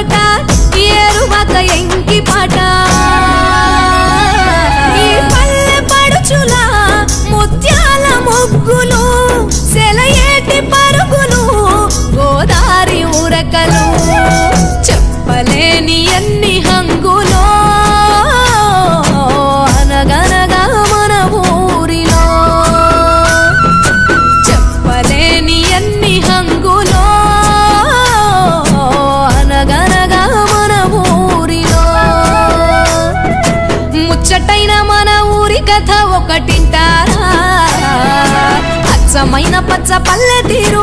పాట ఏరువాక ఎంకి పాట ఈ పల్లె పడుచుల ముత్యాల ముగ్గులు సెలయేటి పరుగులు గోదారి ఉరకలు చెప్పలేని ఎన్ని హంగులో అనగనగా మన ఊరిలో చెప్పలేని ఎన్ని హంగులో అనగనగా మన ఊరిలో ముచ్చటైన మన ఊరి కథ ఒకటింటారా అచ్చమైన పచ్చ పల్లె తీరు